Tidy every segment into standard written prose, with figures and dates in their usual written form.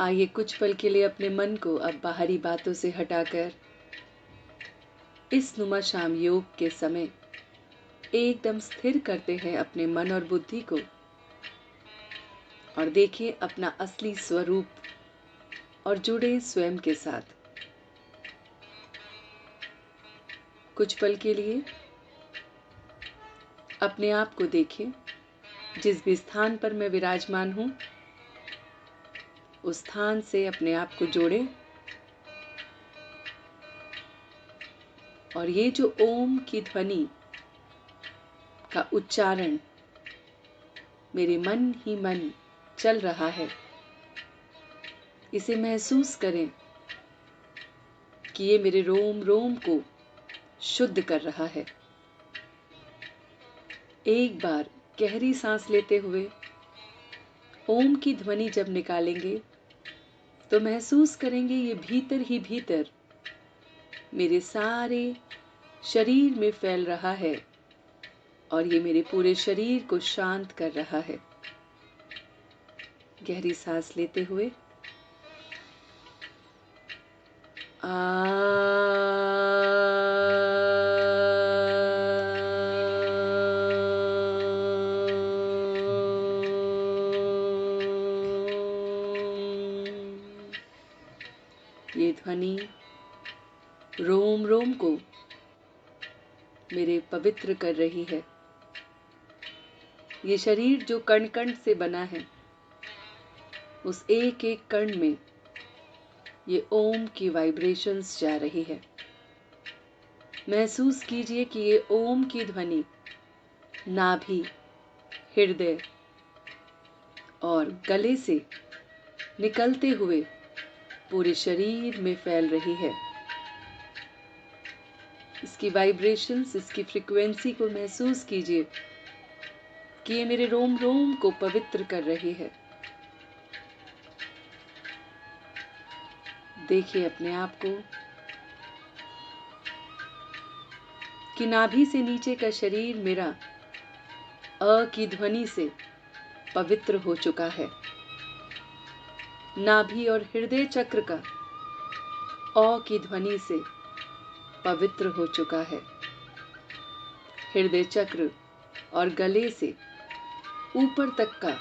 आइए कुछ पल के लिए अपने मन को अब बाहरी बातों से हटाकर इस नुमा शाम योग के समय एकदम स्थिर करते हैं अपने मन और बुद्धि को और देखिए अपना असली स्वरूप और जुड़े स्वयं के साथ। कुछ पल के लिए अपने आप को देखें। जिस भी स्थान पर मैं विराजमान हूं उस स्थान से अपने आप को जोड़ें और ये जो ओम की ध्वनि का उच्चारण मेरे मन ही मन चल रहा है, इसे महसूस करें कि ये मेरे रोम रोम को शुद्ध कर रहा है। एक बार गहरी सांस लेते हुए ओम की ध्वनि जब निकालेंगे तो महसूस करेंगे ये भीतर ही भीतर मेरे सारे शरीर में फैल रहा है और ये मेरे पूरे शरीर को शांत कर रहा है। गहरी सांस लेते हुए ये ध्वनि रोम रोम को मेरे पवित्र कर रही है। ये शरीर जो कण कण से बना है उस एक एक कण में ये ओम की वाइब्रेशंस जा रही है। महसूस कीजिए कि ये ओम की ध्वनि नाभि, हृदय और गले से निकलते हुए पूरे शरीर में फैल रही है। इसकी वाइब्रेशंस, इसकी फ्रीक्वेंसी को महसूस कीजिए कि ये मेरे रोम रोम को पवित्र कर रही है। देखिए अपने आप को कि नाभि से नीचे का शरीर मेरा अ की ध्वनि से पवित्र हो चुका है। नाभि और हृदय चक्र का अ की ध्वनि से पवित्र हो चुका है। हृदय चक्र और गले से ऊपर तक का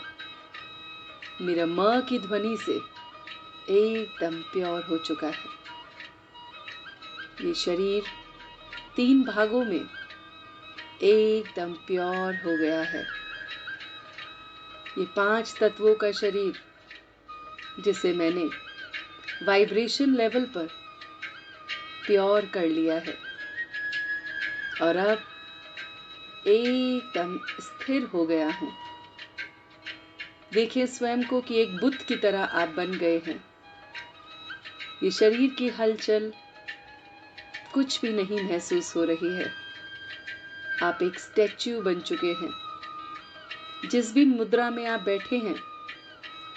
मेरा म की ध्वनि से एकदम प्योर हो चुका है। ये शरीर 3 भागों में एकदम प्योर हो गया है। ये 5 तत्वों का शरीर जिसे मैंने वाइब्रेशन लेवल पर प्योर कर लिया है और अब एकदम स्थिर हो गया हूं। देखिए स्वयं को कि एक बुद्ध की तरह आप बन गए हैं। ये शरीर की हलचल कुछ भी नहीं महसूस हो रही है। आप एक स्टैच्यू बन चुके हैं। जिस भी मुद्रा में आप बैठे हैं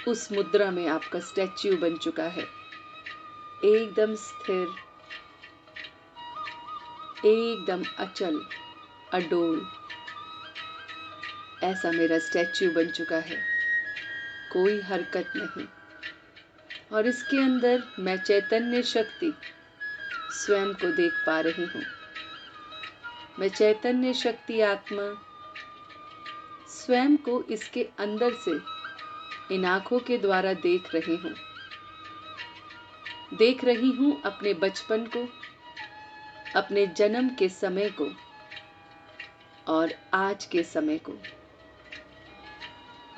उस मुद्रा में आपका स्टैच्यू बन चुका है। एकदम स्थिर, एकदम अचल, अडोल, ऐसा मेरा स्टैच्यू बन चुका है। कोई हरकत नहीं। और इसके अंदर मैं चैतन्य शक्ति स्वयं को देख पा रही हूँ। मैं चैतन्य शक्ति आत्मा स्वयं को इसके अंदर से इन आंखों के द्वारा देख रही हूँ। देख रही हूँ अपने बचपन को, अपने जन्म के समय को और आज के समय को।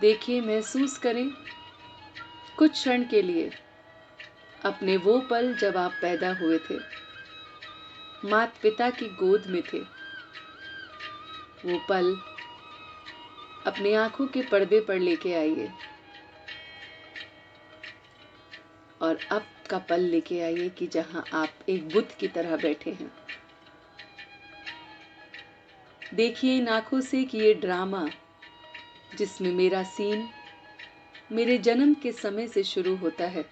देखिए, महसूस करें कुछ क्षण के लिए अपने वो पल जब आप पैदा हुए थे, माता पिता की गोद में थे। वो पल अपनी आंखों के पर्दे पर लेके आइए और अब का पल लेके आइए कि जहां आप एक बुद्ध की तरह बैठे हैं। देखिए इन आंखों से कि ये ड्रामा जिसमें मेरा सीन मेरे जन्म के समय से शुरू होता है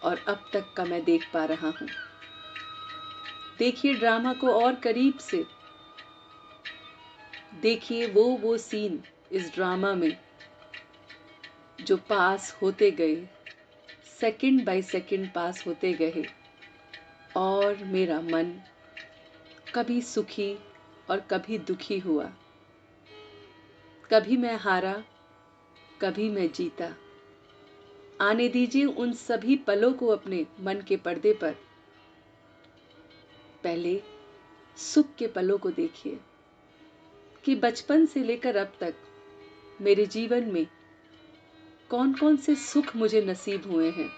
और अब तक का मैं देख पा रहा हूं। देखिए ड्रामा को और करीब से। देखिए वो सीन इस ड्रामा में जो पास होते गए, सेकंड बाय सेकंड पास होते गए और मेरा मन कभी सुखी और कभी दुखी हुआ। कभी मैं हारा, कभी मैं जीता। आने दीजिए उन सभी पलों को अपने मन के पर्दे पर। पहले सुख के पलों को देखिए कि बचपन से लेकर अब तक मेरे जीवन में कौन कौन से सुख मुझे नसीब हुए हैं।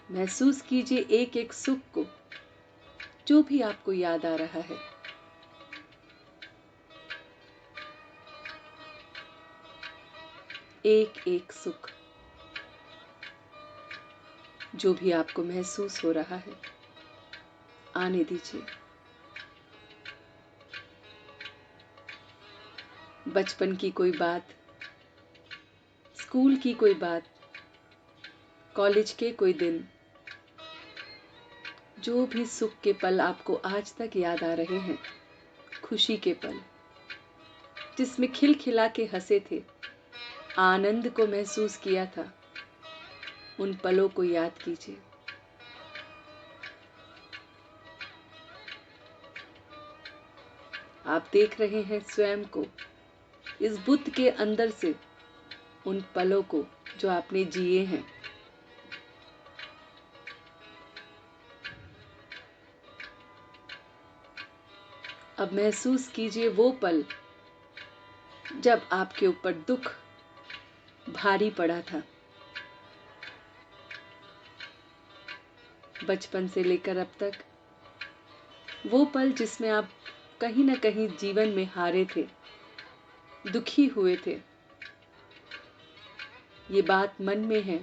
महसूस कीजिए एक एक सुख को जो भी आपको याद आ रहा है। एक एक सुख जो भी आपको महसूस हो रहा है, आने दीजिए। बचपन की कोई बात, स्कूल की कोई बात, कॉलेज के कोई दिन, जो भी सुख के पल आपको आज तक याद आ रहे हैं, खुशी के पल जिसमें खिलखिला के हंसे थे, आनंद को महसूस किया था, उन पलों को याद कीजिए। आप देख रहे हैं स्वयं को इस बुद्ध के अंदर से, उन पलों को जो आपने जिए हैं। अब महसूस कीजिए वो पल जब आपके ऊपर दुख भारी पड़ा था। बचपन से लेकर अब तक वो पल जिसमें आप कहीं ना कहीं जीवन में हारे थे, दुखी हुए थे। ये बात मन में है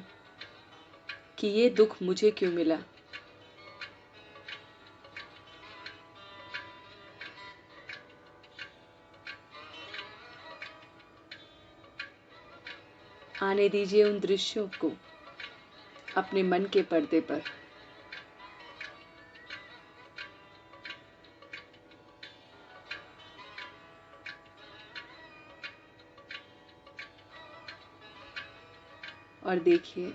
कि ये दुख मुझे क्यों मिला। आने दीजिए उन दृश्यों को अपने मन के पर्दे पर। और देखिए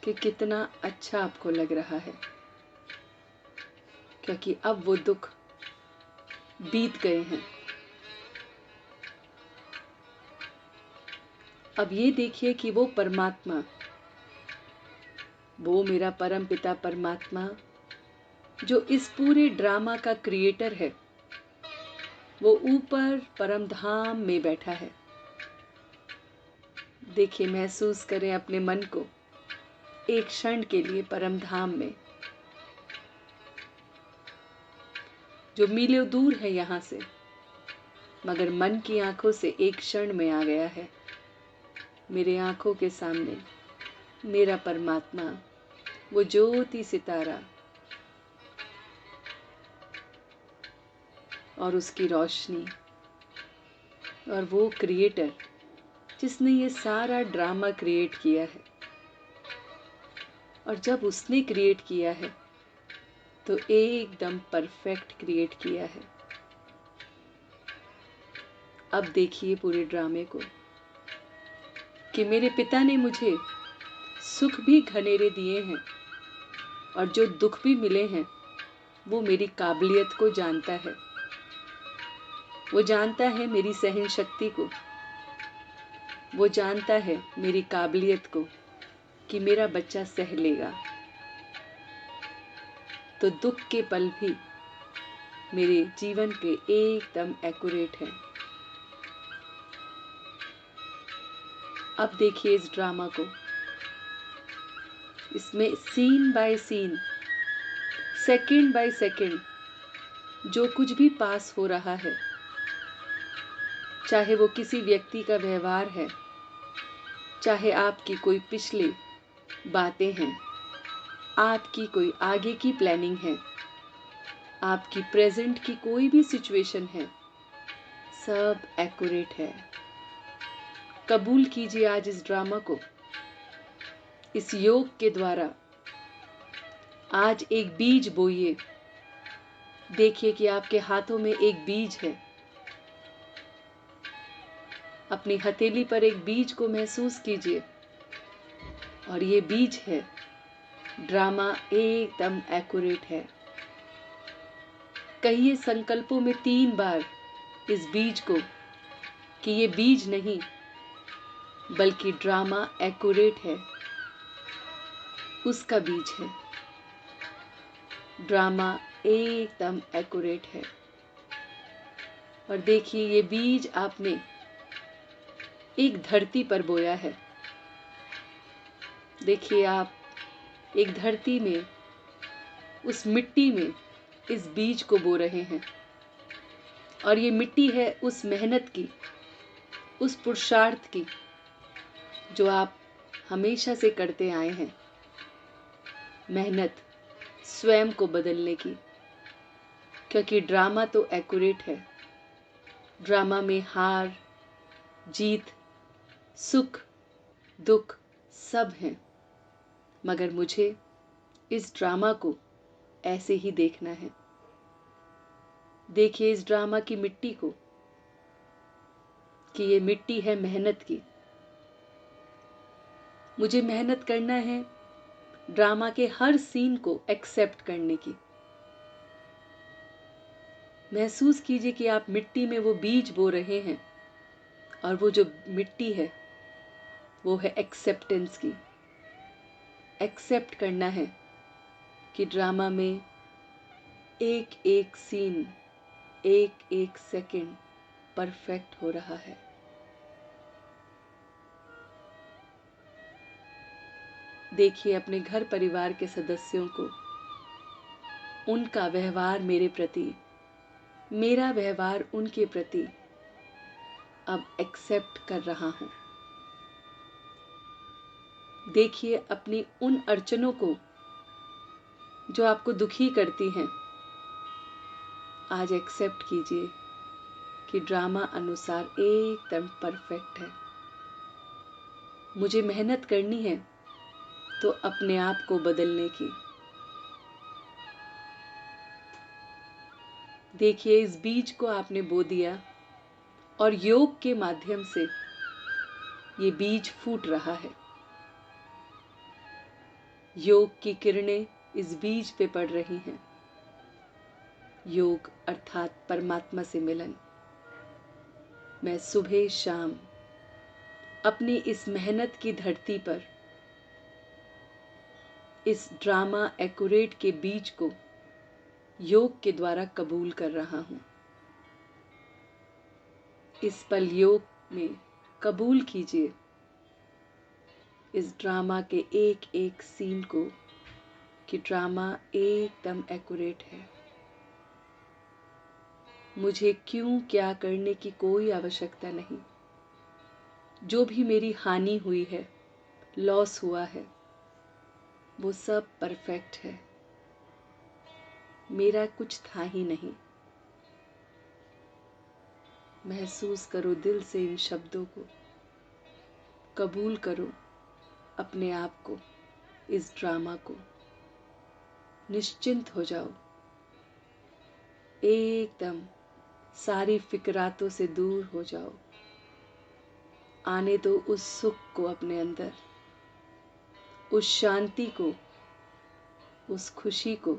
कि कितना अच्छा आपको लग रहा है, क्योंकि अब वो दुख बीत गए हैं। अब ये देखिए कि वो परमात्मा, वो मेरा परम पिता परमात्मा जो इस पूरे ड्रामा का क्रिएटर है, वो ऊपर परम धाम में बैठा है। देखिए, महसूस करें अपने मन को एक क्षण के लिए परम धाम में, जो मीलों दूर है यहाँ से, मगर मन की आंखों से एक क्षण में आ गया है। मेरे आंखों के सामने मेरा परमात्मा, वो ज्योति सितारा और उसकी रोशनी, और वो क्रिएटर जिसने ये सारा ड्रामा क्रिएट किया है। और जब उसने क्रिएट किया है तो एकदम परफेक्ट क्रिएट किया है। अब देखिए पूरे ड्रामे को कि मेरे पिता ने मुझे सुख भी घनेरे दिए हैं और जो दुख भी मिले हैं वो मेरी काबिलियत को जानता है। वो जानता है मेरी सहन शक्ति को, वो जानता है मेरी काबिलियत को कि मेरा बच्चा सह लेगा। तो दुख के पल भी मेरे जीवन के एकदम एक्यूरेट हैं। अब देखिए इस ड्रामा को, इसमें scene by scene, second by second जो कुछ भी पास हो रहा है, चाहे वो किसी व्यक्ति का व्यवहार है, चाहे आपकी कोई पिछली बातें हैं, आपकी कोई आगे की प्लानिंग है, आपकी प्रेजेंट की कोई भी सिचुएशन है, सब एक्यूरेट है। कबूल कीजिए आज इस ड्रामा को। इस योग के द्वारा आज एक बीज बोइए। देखिए कि आपके हाथों में एक बीज है। अपनी हथेली पर एक बीज को महसूस कीजिए और ये बीज है, ड्रामा एकदम एक्यूरेट है। कहिए संकल्पों में 3 बार इस बीज को कि ये बीज नहीं बल्कि ड्रामा एक्यूरेट है, उसका बीज है। ड्रामा एकदम एक्यूरेट है। और देखिए ये बीज आपने एक धरती पर बोया है। देखिए आप एक धरती में, उस मिट्टी में इस बीज को बो रहे हैं और ये मिट्टी है उस मेहनत की, उस पुरुषार्थ की जो आप हमेशा से करते आए हैं। मेहनत स्वयं को बदलने की, क्योंकि ड्रामा तो एक्यूरेट है। ड्रामा में हार जीत, सुख दुख सब हैं, मगर मुझे इस ड्रामा को ऐसे ही देखना है। देखिए इस ड्रामा की मिट्टी को कि ये मिट्टी है मेहनत की। मुझे मेहनत करना है ड्रामा के हर सीन को एक्सेप्ट करने की। महसूस कीजिए कि आप मिट्टी में वो बीज बो रहे हैं और वो जो मिट्टी है वो है एक्सेप्टेंस की। एक्सेप्ट करना है कि ड्रामा में एक एक सीन, एक एक सेकंड परफेक्ट हो रहा है। देखिए अपने घर परिवार के सदस्यों को, उनका व्यवहार मेरे प्रति, मेरा व्यवहार उनके प्रति अब एक्सेप्ट कर रहा हूं। देखिए अपनी उन अड़चनों को जो आपको दुखी करती हैं, आज एक्सेप्ट कीजिए कि ड्रामा अनुसार एकदम परफेक्ट है। मुझे मेहनत करनी है तो अपने आप को बदलने की। देखिए इस बीज को आपने बो दिया और योग के माध्यम से ये बीज फूट रहा है। योग की किरणें इस बीज पे पड़ रही हैं। योग अर्थात परमात्मा से मिलन। मैं सुबह शाम अपनी इस मेहनत की धरती पर इस ड्रामा एक्यूरेट के बीज को योग के द्वारा कबूल कर रहा हूं। इस पल योग में कबूल कीजिए इस ड्रामा के एक एक सीन को कि ड्रामा एकदम एक्यूरेट है। मुझे क्यों क्या करने की कोई आवश्यकता नहीं। जो भी मेरी हानि हुई है, लॉस हुआ है, वो सब परफेक्ट है। मेरा कुछ था ही नहीं। महसूस करो दिल से इन शब्दों को, कबूल करो अपने आप को, इस ड्रामा को। निश्चिंत हो जाओ, एकदम सारी फिक्रातों से दूर हो जाओ। आने दो उस सुख को अपने अंदर, उस शांति को, उस खुशी को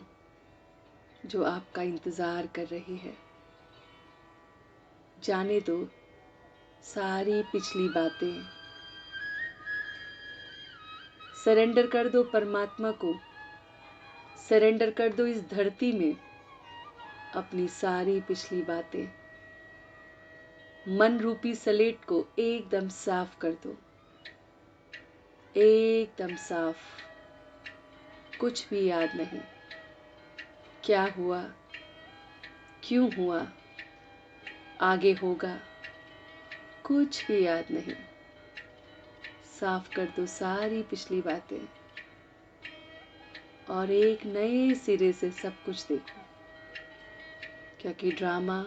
जो आपका इंतजार कर रही है। जाने दो सारी पिछली बातें, सरेंडर कर दो परमात्मा को, सरेंडर कर दो इस धरती में अपनी सारी पिछली बातें। मन रूपी स्लेट को एकदम साफ कर दो, एकदम साफ। कुछ भी याद नहीं, क्या हुआ, क्यों हुआ, आगे होगा, कुछ भी याद नहीं। साफ कर दो सारी पिछली बातें और एक नए सिरे से सब कुछ देखो, क्योंकि ड्रामा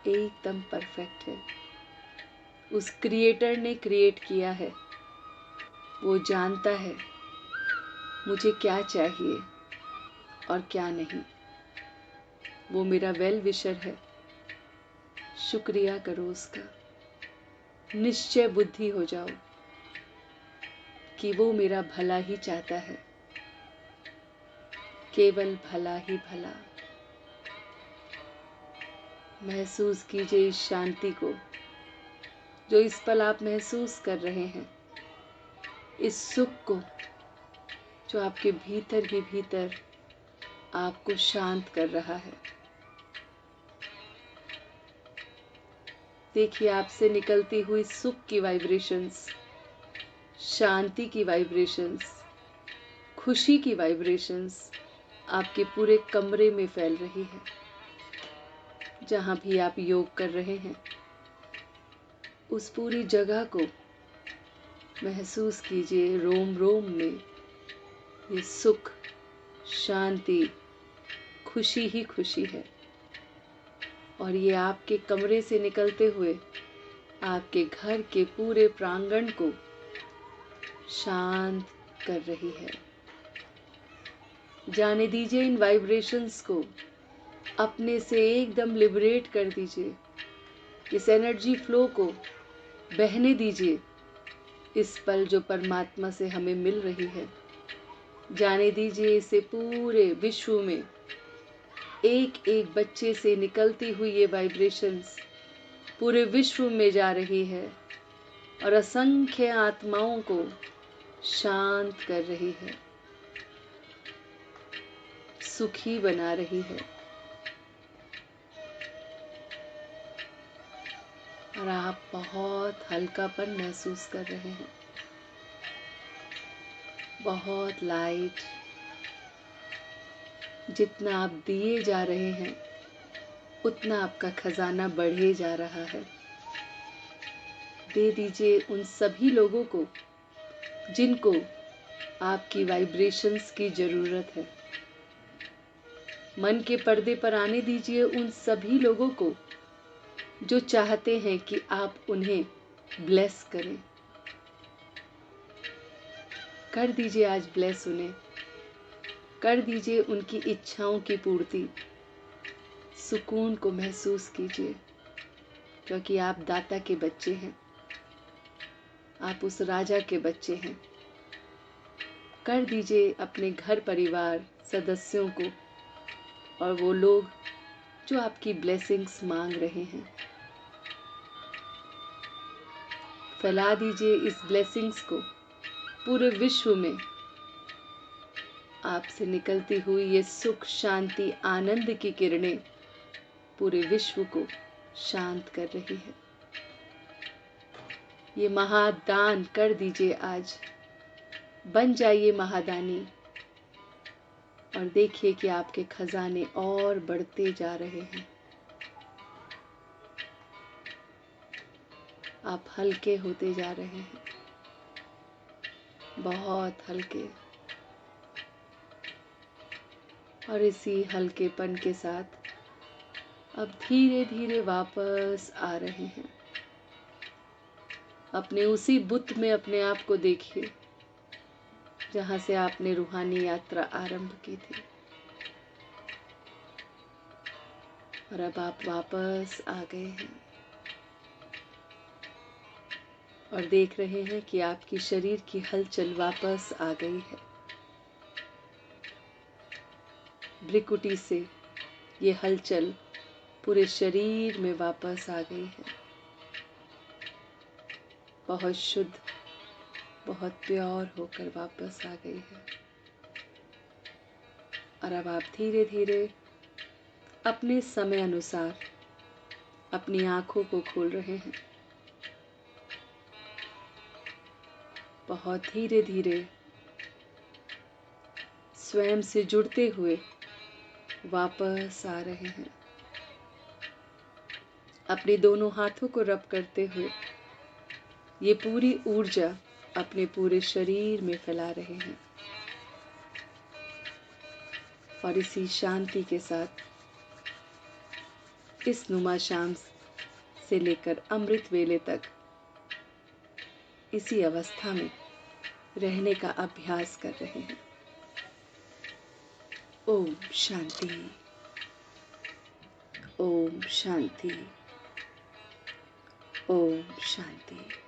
एकदम परफेक्ट है। उस क्रिएटर ने क्रिएट किया है, वो जानता है मुझे क्या चाहिए और क्या नहीं। वो मेरा वेल विशर है, शुक्रिया करो उसका। निश्चय बुद्धि हो जाओ कि वो मेरा भला ही चाहता है, केवल भला ही भला। महसूस कीजिए इस शांति को जो इस पल आप महसूस कर रहे हैं, इस सुख को जो आपके भीतर ही भीतर आपको शांत कर रहा है। देखिए आपसे निकलती हुई सुख की वाइब्रेशंस, शांति की वाइब्रेशंस, खुशी की वाइब्रेशंस आपके पूरे कमरे में फैल रही है। जहाँ भी आप योग कर रहे हैं उस पूरी जगह को महसूस कीजिए। रोम रोम में ये सुख, शांति, खुशी ही खुशी है और ये आपके कमरे से निकलते हुए आपके घर के पूरे प्रांगण को शांत कर रही है। जाने दीजिए इन वाइब्रेशंस को, अपने से एकदम लिबरेट कर दीजिए। इस एनर्जी फ्लो को बहने दीजिए इस पल जो परमात्मा से हमें मिल रही है। जाने दीजिए इसे पूरे विश्व में एक एक बच्चे से निकलती हुई ये वाइब्रेशंस पूरे विश्व में जा रही है और असंख्य आत्माओं को शांत कर रही है, सुखी बना रही है। और आप बहुत हल्कापन महसूस कर रहे हैं, बहुत लाइट। जितना आप दिए जा रहे हैं उतना आपका खजाना बढ़े जा रहा है। दे दीजिए उन सभी लोगों को जिनको आपकी वाइब्रेशंस की जरूरत है। मन के पर्दे पर आने दीजिए उन सभी लोगों को जो चाहते हैं कि आप उन्हें ब्लेस करें। कर दीजिए आज ब्लेस उन्हें, कर दीजिए उनकी इच्छाओं की पूर्ति। सुकून को महसूस कीजिए क्योंकि आप दाता के बच्चे हैं, आप उस राजा के बच्चे हैं। कर दीजिए अपने घर परिवार सदस्यों को और वो लोग जो आपकी ब्लेसिंग्स मांग रहे हैं। फैला दीजिए इस ब्लेसिंग्स को पूरे विश्व में। आपसे निकलती हुई ये सुख, शांति, आनंद की किरणें पूरे विश्व को शांत कर रही है। ये महादान कर दीजिए आज, बन जाइए महादानी और देखिए कि आपके खजाने और बढ़ते जा रहे हैं। आप हल्के होते जा रहे हैं, बहुत हल्के। और इसी हल्केपन के साथ अब धीरे धीरे वापस आ रहे हैं। अपने उसी बुत में अपने आप को देखिए जहां से आपने रूहानी यात्रा आरंभ की थी। और अब आप वापस आ गए हैं और देख रहे हैं कि आपकी शरीर की हलचल वापस आ गई है। भ्रिकुटी से ये हलचल पूरे शरीर में वापस आ गई है। बहुत शुद्ध, बहुत प्योर होकर वापस आ गई है। और अब आप धीरे धीरे अपने समय अनुसार अपनी आंखों को खोल रहे हैं। बहुत धीरे धीरे स्वयं से जुड़ते हुए वापस आ रहे हैं। अपने दोनों हाथों को रब करते हुए ये पूरी ऊर्जा अपने पूरे शरीर में फैला रहे हैं। और इसी शांति के साथ इस नुमा शाम से लेकर अमृत वेले तक इसी अवस्था में रहने का अभ्यास कर रहे हैं। ओम शांति, ओम शांति। ओम शांति।